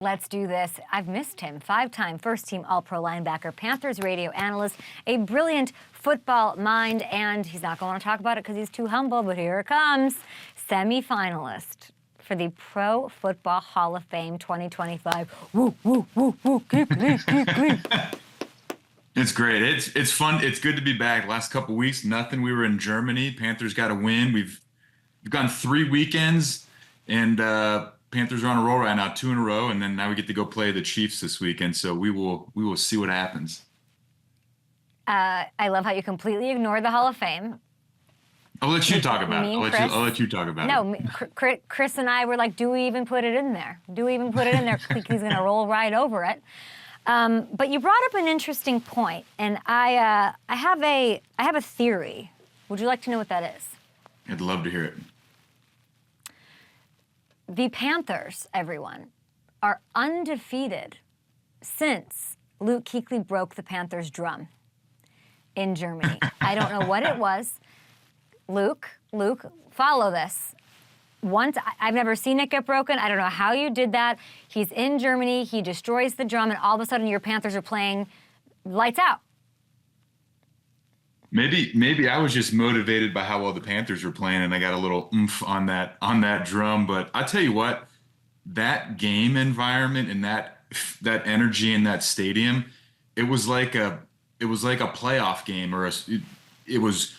Let's do this. I've missed him. 5-time first-team All-Pro linebacker, Panthers radio analyst, a brilliant football mind, and he's not going to talk about it because he's too humble, but here it comes. Semi-finalist for the Pro Football Hall of Fame 2025. Woo, woo, woo, woo, Kuechly. It's great. It's fun. It's good to be back. Last couple weeks, nothing. We were in Germany. Panthers got a win. We've gone 3 weekends, and Panthers are on a roll right now, 2 in a row, and then now we get to go play the Chiefs this weekend. So we will see what happens. I love how you completely ignore the Hall of Fame. I'll let you talk about it. I'll let you talk about it. No, Chris and I were like, do we even put it in there? Do we even put it in there? He's going to roll right over it. But you brought up an interesting point, and I have a theory. Would you like to know what that is? I'd love to hear it. The Panthers, everyone, are undefeated since Luke Kuechly broke the Panthers' drum in Germany. I don't know what it was. Luke, follow this. Once, I've never seen it get broken. I don't know how you did that. He's in Germany, he destroys the drum, and all of a sudden your Panthers are playing lights out. Maybe I was just motivated by how well the Panthers were playing, and I got a little oomph on that drum. But I tell you what, that game environment and that energy in that stadium, it was like a playoff game, or it was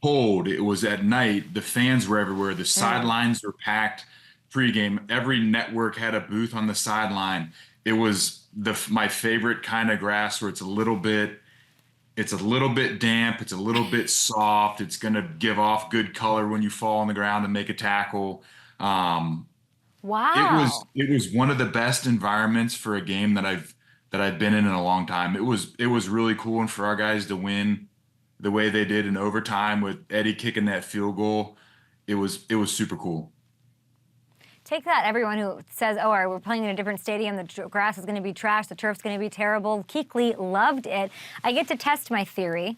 cold. It was at night. The fans were everywhere. The sidelines were packed. Pregame, every network had a booth on the sideline. It was my favorite kind of grass, where it's a little bit damp, it's a little bit soft, it's going to give off good color when you fall on the ground and make a tackle. Wow. It was one of the best environments for a game that I've been in a long time. It was really cool, and for our guys to win the way they did in overtime with Eddie kicking that field goal, it was super cool. Take that, everyone who says, oh, we're playing in a different stadium, the grass is going to be trash, the turf's going to be terrible. Kuechly loved it. I get to test my theory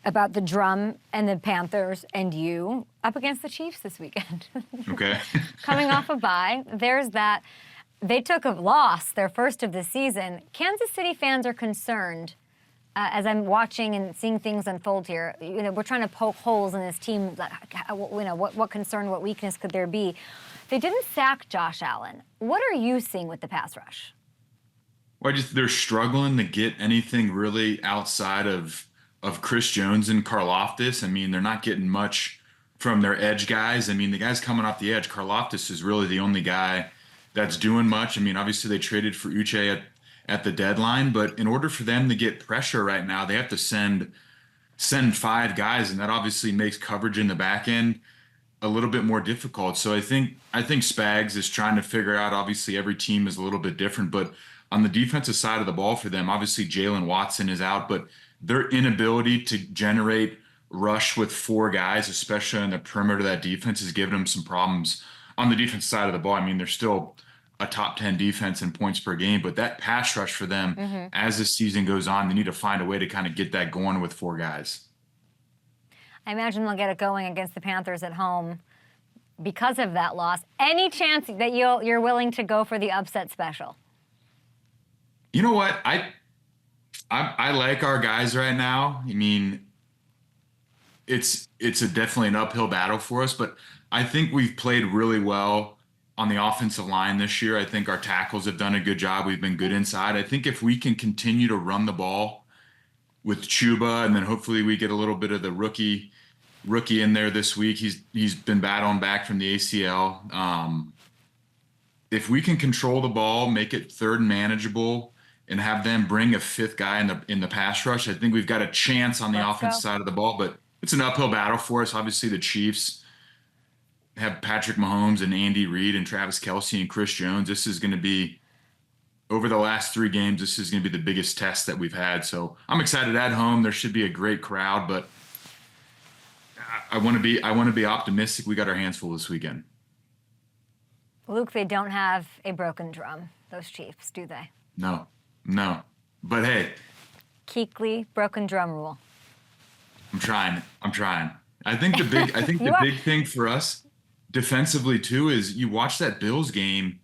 about the drum and the Panthers and you up against the Chiefs this weekend. Okay. Coming off a bye, there's that. They took a loss, their first of the season. Kansas City fans are concerned. As I'm watching and seeing things unfold here, we're trying to poke holes in this team. What concern, what weakness could there be? They didn't sack Josh Allen. What are you seeing with the pass rush? Well, they're struggling to get anything really outside of Chris Jones and Karlaftis. I mean, they're not getting much from their edge guys. I mean, the guys coming off the edge, Karlaftis is really the only guy that's doing much. I mean, obviously they traded for Uche at the deadline, but in order for them to get pressure right now, they have to send 5 guys, and that obviously makes coverage in the back end a little bit more difficult. So I think Spags is trying to figure out, obviously every team is a little bit different, but on the defensive side of the ball for them, obviously Jalen Watson is out, but their inability to generate rush with 4 guys, especially on the perimeter of that defense, is giving them some problems on the defense side of the ball. I mean, they're still a top 10 defense in points per game, but that pass rush for them, as the season goes on, they need to find a way to kind of get that going with 4 guys. I imagine they'll get it going against the Panthers at home because of that loss. Any chance that you're willing to go for the upset special? You know what? I like our guys right now. I mean, it's definitely an uphill battle for us, but I think we've played really well on the offensive line this year. I think our tackles have done a good job. We've been good inside. I think if we can continue to run the ball with Chuba, and then hopefully we get a little bit of the rookie in there this week. He's been battling back from the ACL. If we can control the ball, make it third and manageable, and have them bring a 5th guy in the pass rush, I think we've got a chance on the offensive side of the ball. But it's an uphill battle for us. Obviously, the Chiefs have Patrick Mahomes and Andy Reid and Travis Kelce and Chris Jones. This is going to be, over the last 3 games, this is going to be the biggest test that we've had. So I'm excited at home. There should be a great crowd, but I want to be optimistic. We got our hands full this weekend. Luke, they don't have a broken drum, those Chiefs, do they? No. But hey, Kuechly, broken drum rule. I'm trying. I think the big thing for us defensively too is you watch that Bills game.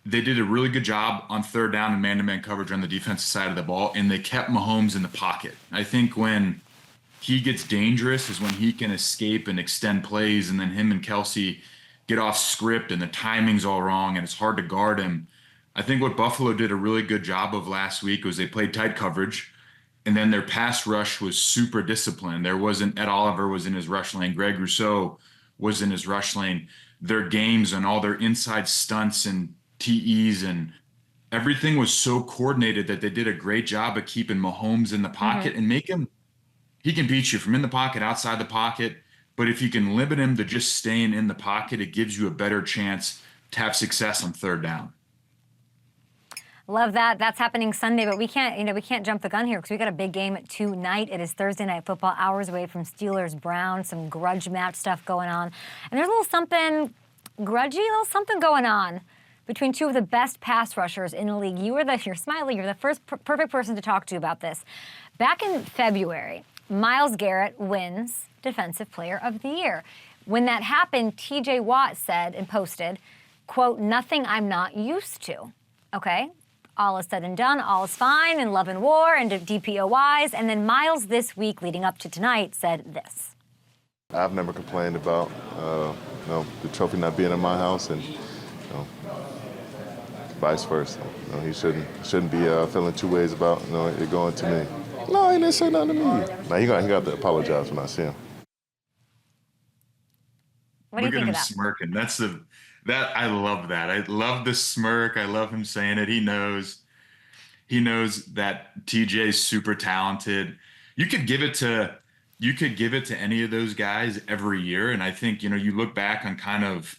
they did a really good job on third down and man-to-man coverage on the defensive side of the ball, and they kept Mahomes in the pocket. I think when he gets dangerous is when he can escape and extend plays, and then him and Kelsey get off script and the timing's all wrong and it's hard to guard him. I think what Buffalo did a really good job of last week was they played tight coverage, and then their pass rush was super disciplined. There wasn't Ed Oliver was in his rush lane, Greg Rousseau was in his rush lane. Their games and all their inside stunts and TEs and everything was so coordinated that they did a great job of keeping Mahomes in the pocket and make him, he can beat you from in the pocket, outside the pocket. But if you can limit him to just staying in the pocket, it gives you a better chance to have success on third down. Love that. That's happening Sunday, but we can't jump the gun here because we got a big game tonight. It is Thursday Night Football, hours away from Steelers-Browns, some grudge match stuff going on. And there's a little something grudgy, a little something going on between two of the best pass rushers in the league. You're smiling. You're the first perfect person to talk to about this. Back in February, Myles Garrett wins Defensive Player of the Year. When that happened, TJ Watt said and posted, quote, "Nothing I'm not used to." Okay? All is said and done, all is fine, and love and war, and DPOYs. And then Myles this week, leading up to tonight, said this. I've never complained about the trophy not being in my house, and vice versa. He shouldn't be feeling two ways about it going to me. No, he didn't say nothing to me. Now he got to apologize when I see him. What do you think of that? Smirking. I love that. I love the smirk. I love him saying it. He knows that TJ's super talented. You could give it to any of those guys every year. And I think, you look back on kind of,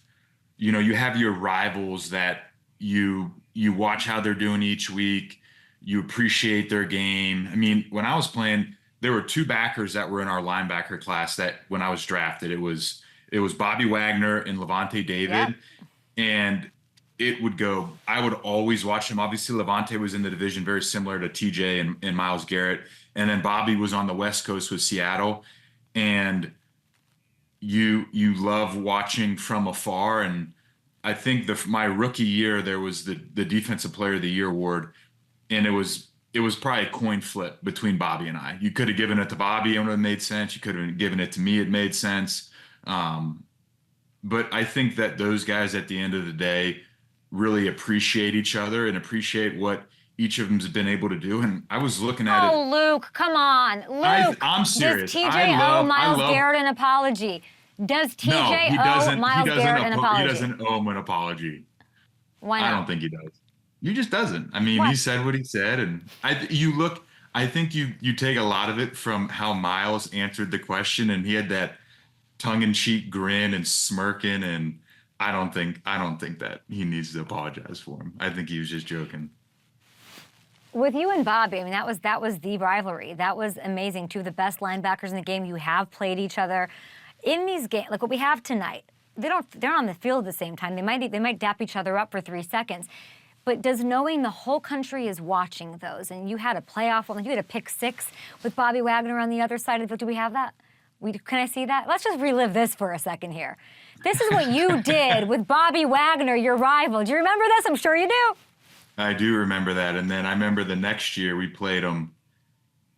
you have your rivals that you watch how they're doing each week. You appreciate their game. I mean, when I was playing, there were two backers that were in our linebacker class that when I was drafted, it was Bobby Wagner and Levante David. Yep. And I would always watch him. Obviously, Levante was in the division very similar to TJ and Myles Garrett. And then Bobby was on the West Coast with Seattle. And you love watching from afar. And I think my rookie year, there was the Defensive Player of the Year award. And it was probably a coin flip between Bobby and I. You could have given it to Bobby, and it would have made sense. You could have given it to me, it made sense. But I think that those guys at the end of the day really appreciate each other and appreciate what each of them's been able to do. And I was looking at it. Oh, Luke, come on. Luke, I'm serious. Does TJ owe Myles Garrett an apology? Does TJ owe Myles Garrett an apology? He doesn't owe him an apology. Why not? I don't think he does. He just doesn't. I mean, He said what he said. And I think you take a lot of it from how Myles answered the question, and he had that tongue-in-cheek grin and smirking, and I don't think that he needs to apologize for him. I think he was just joking. With you and Bobby, I mean, that was the rivalry. That was amazing. Two of the best linebackers in the game. You have played each other in these games, like what we have tonight. They're not on the field at the same time. They might dap each other up for 3 seconds. But does knowing the whole country is watching those, and you had a playoff one, you had a pick six with Bobby Wagner on the other side of the field. Do we have that? Can I see that? Let's just relive this for a second here. This is what you did with Bobby Wagner, your rival. Do you remember this? I'm sure you do. I do remember that. And then I remember the next year we played him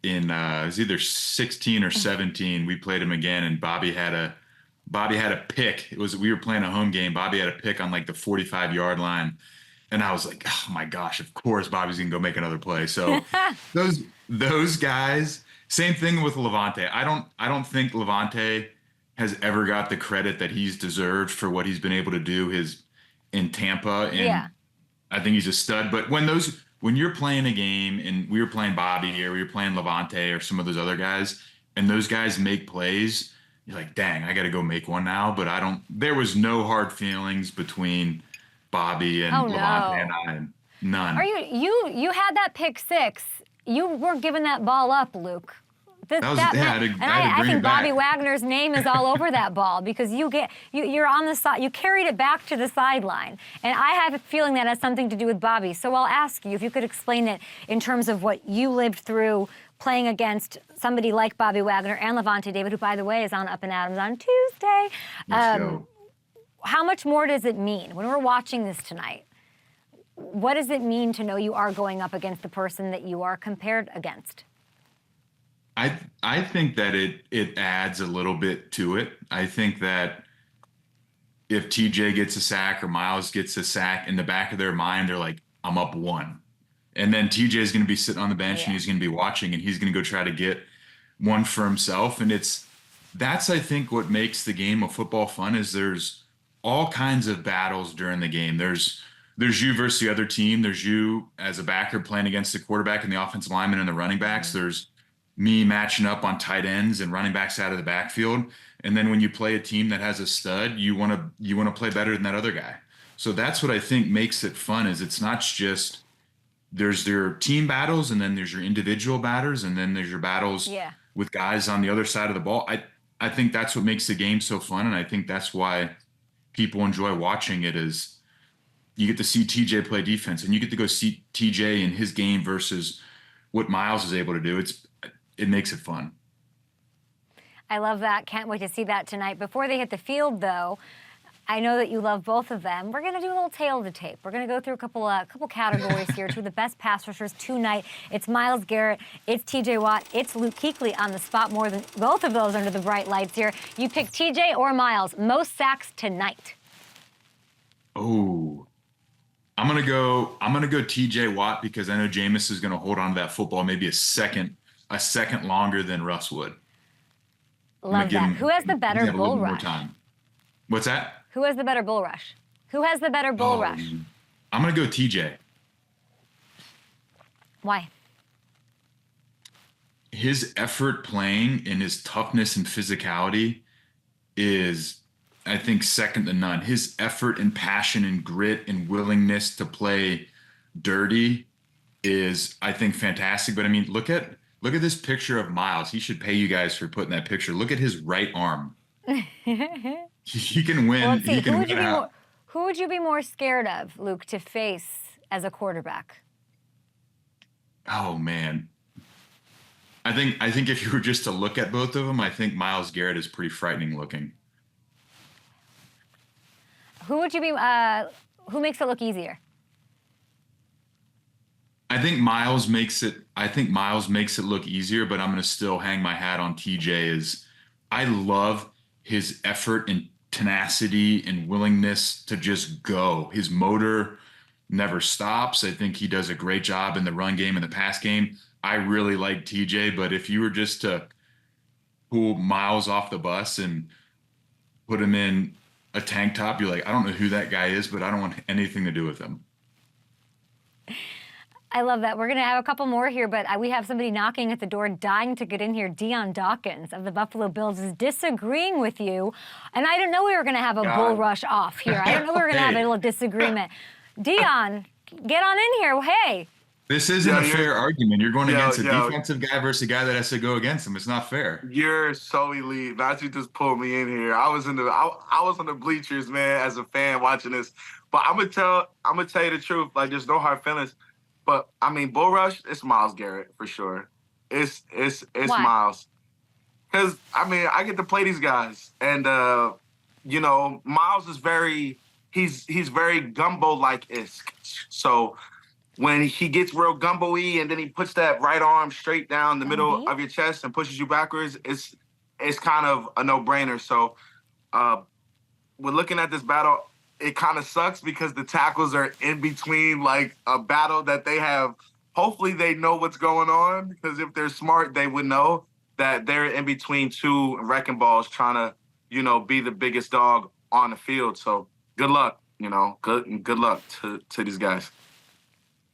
in it was either 16 or 17. We played him again, and Bobby had a pick. We were playing a home game. Bobby had a pick on like the 45-yard line. And I was like, oh my gosh, of course Bobby's gonna go make another play. So those guys, same thing with Levante. I don't think Levante has ever got the credit that he's deserved for what he's been able to do in Tampa. And I think he's a stud. But when you're playing a game, and we were playing Bobby or we were playing Levante or some of those other guys, and those guys make plays, you're like, dang, I gotta go make one now. But there was no hard feelings between Bobby and Levante and I. None. You had that pick six. You weren't giving that ball up, Luke. I think Bobby Wagner's name is all over that ball because you're on the side. You carried it back to the sideline, and I have a feeling that has something to do with Bobby. So I'll ask you if you could explain it in terms of what you lived through playing against somebody like Bobby Wagner and Levante David, who, by the way, is on Up and Adams on Tuesday. Let's go. How much more does it mean when we're watching this tonight? what does it mean to know you are going up against the person that you are compared against? I think that it adds a little bit to it. I think that if TJ gets a sack or Myles gets a sack, in the back of their mind, they're like, I'm up 1. And then TJ is going to be sitting on the bench and he's going to be watching and he's going to go try to get one for himself. And that's, I think, what makes the game of football fun is there's all kinds of battles during the game. There's you versus the other team. There's you as a backer playing against the quarterback and the offensive lineman and the running backs. There's me matching up on tight ends and running backs out of the backfield. And then when you play a team that has a stud, you want to play better than that other guy. So that's what I think makes it fun is it's not just there's their team battles and then there's your individual battles and then there's your battles with guys on the other side of the ball. I think that's what makes the game so fun. And I think that's why people enjoy watching it is you get to see TJ play defense and you get to go see TJ in his game versus what Myles is able to do. It makes it fun. I love that. Can't wait to see that tonight. Before they hit the field, though, I know that you love both of them. We're going to do a little tail of the tape. We're going to go through a couple categories here. Two of the best pass rushers tonight. It's Myles Garrett. It's TJ Watt. It's Luke Kuechly on the spot. More than both of those under the bright lights here. You pick TJ or Myles. Most sacks tonight. Oh, I'm gonna go TJ Watt because I know Jameis is gonna hold on to that football maybe a second longer than Russ would. Love that. Who has the better bull rush? What's that? Who has the better bull rush? Who has the better bull rush? I'm gonna go TJ. Why? His effort playing and his toughness and physicality is, I think, second to none. His effort and passion and grit and willingness to play dirty is, I think, fantastic. But I mean, look at this picture of Myles. He should pay you guys for putting that picture. Look at his right arm. He can win. Well, he can win. Who would you be more scared of, Luke, to face as a quarterback? Oh man. I think if you were just to look at both of them, I think Myles Garrett is pretty frightening looking. Who would you be? Who makes it look easier? I think Myles makes it look easier, but I'm going to still hang my hat on TJ. I love his effort and tenacity and willingness to just go. His motor never stops. I think he does a great job in the run game and the pass game. I really like TJ, but if you were just to pull Myles off the bus and put him in a tank top, you're like, I don't know who that guy is, but I don't want anything to do with him. I love that. We're going to have a couple more here, but we have somebody knocking at the door, dying to get in here. Dion Dawkins of the Buffalo Bills is disagreeing with you. And I didn't know we were going to have a bull rush off here. I didn't know we were going to have a little disagreement. Dion, get on in here. Hey. This isn't a fair argument. You're going against a defensive guy versus a guy that has to go against him. It's not fair. You're so elite. Not you just pulled me in here. I was on the bleachers, man, as a fan watching this. But I'm gonna tell you the truth. Like, there's no hard feelings. But I mean, bull rush, it's Myles Garrett for sure. It's Myles. Because I mean, I get to play these guys, and Myles is he's very gumbo-like isk. So when he gets real gumbo-y and then he puts that right arm straight down the middle of your chest and pushes you backwards, it's kind of a no-brainer. So when looking at this battle, it kind of sucks because the tackles are in between like a battle that they have. Hopefully they know what's going on, because if they're smart, they would know that they're in between two wrecking balls trying to, be the biggest dog on the field. So good luck, good luck to these guys.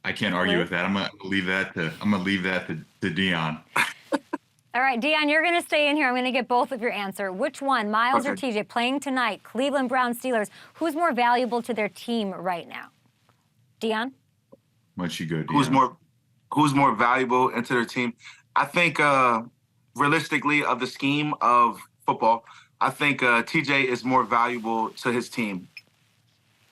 I can't argue with that. I'm gonna leave that to Dion. All right, Dion, you're going to stay in here. I'm going to get both of your answer. Which one, Myles or TJ, playing tonight, Cleveland Browns, Steelers, who's more valuable to their team right now? Dion? Why don't you go, Dion? Who's more valuable into their team? I think realistically of the scheme of football, I think TJ is more valuable to his team.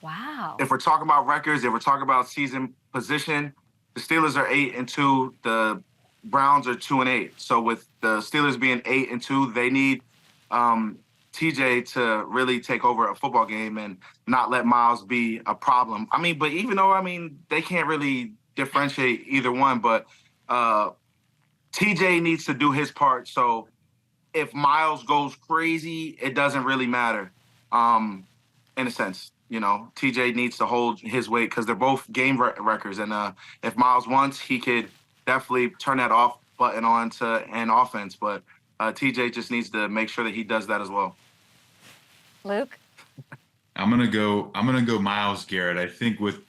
Wow. If we're talking about records, if we're talking about season position, the Steelers are 8-2. The Browns are 2-8. So with the Steelers being 8-2, they need TJ to really take over a football game and not let Myles be a problem. I mean, but even though, I mean, they can't really differentiate either one, but TJ needs to do his part. So if Myles goes crazy, it doesn't really matter, in a sense. You know, TJ needs to hold his weight because they're both game wreckers. And if Myles wants, he could definitely turn that off button on to an offense. But TJ just needs to make sure that he does that as well. Luke? I'm gonna go Myles Garrett. I think with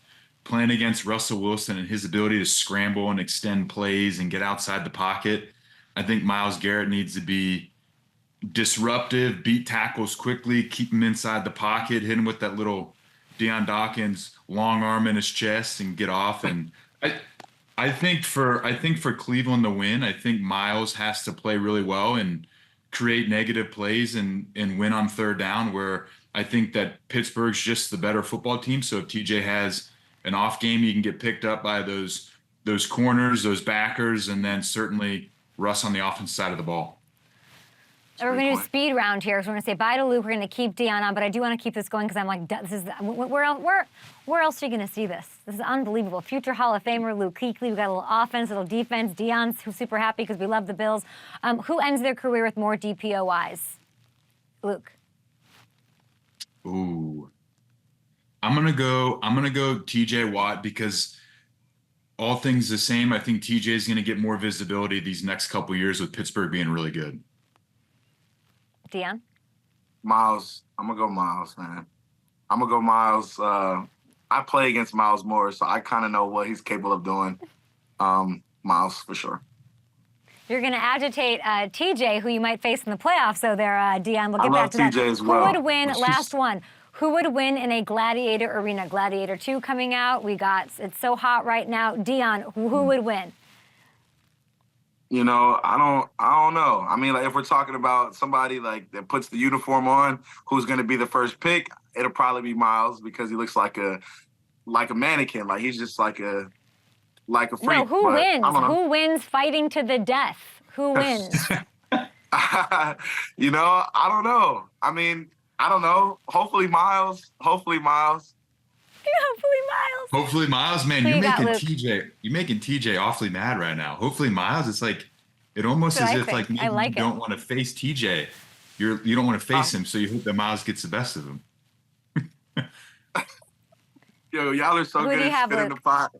playing against Russell Wilson and his ability to scramble and extend plays and get outside the pocket, I think Myles Garrett needs to be disruptive, beat tackles quickly, keep him inside the pocket, hit him with that little Dion Dawkins long arm in his chest and get off. And I think for Cleveland to win, I think Myles has to play really well and create negative plays and win on third down, where I think that Pittsburgh's just the better football team. So if TJ has an off game, he can get picked up by those corners, those backers, and then certainly Russ on the offensive side of the ball. We're going to do speed round here. So we're going to say bye to Luke. We're going to keep Dion on, but I do want to keep this going because I'm like, this is where else are you going to see this? This is unbelievable. Future Hall of Famer Luke Kuechly. We got a little offense, a little defense. Dion's super happy because we love the Bills. Who ends their career with more DPOYs? Luke. Ooh, I'm gonna go TJ Watt because all things the same, I think TJ is going to get more visibility these next couple years with Pittsburgh being really good. Dion? Myles. I'm going to go Myles, man. I'm going to go Myles. I play against Myles more, so I kind of know what he's capable of doing. Myles, for sure. You're going to agitate TJ, who you might face in the playoffs, so there, Dion. We'll get back to TJ that. as well. Who would win? Last one. Who would win in a Gladiator arena? Gladiator 2 coming out. It's so hot right now. Dion, who would win? You know, I don't know. I mean, like, if we're talking about somebody like that puts the uniform on, who's going to be the first pick, it'll probably be Myles because he looks like a mannequin. Like he's just like a freak. No, who wins? Who wins fighting to the death? Who wins? You know, I don't know. I mean, I don't know. Hopefully Myles. Hopefully Myles. Hopefully Myles, man, you're making TJ awfully mad right now. Hopefully Myles, it's like it almost as if like maybe you don't want to face TJ. You don't want to face him, so you hope that Myles gets the best of him. Yo, y'all are so good at spitting the pot.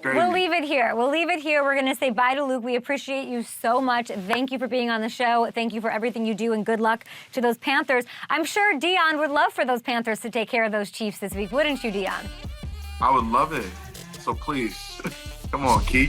We'll leave it here. We're going to say bye to Luke. We appreciate you so much. Thank you for being on the show. Thank you for everything you do, and good luck to those Panthers. I'm sure Dion would love for those Panthers to take care of those Chiefs this week. Wouldn't you, Dion? I would love it. So please, come on, Keith.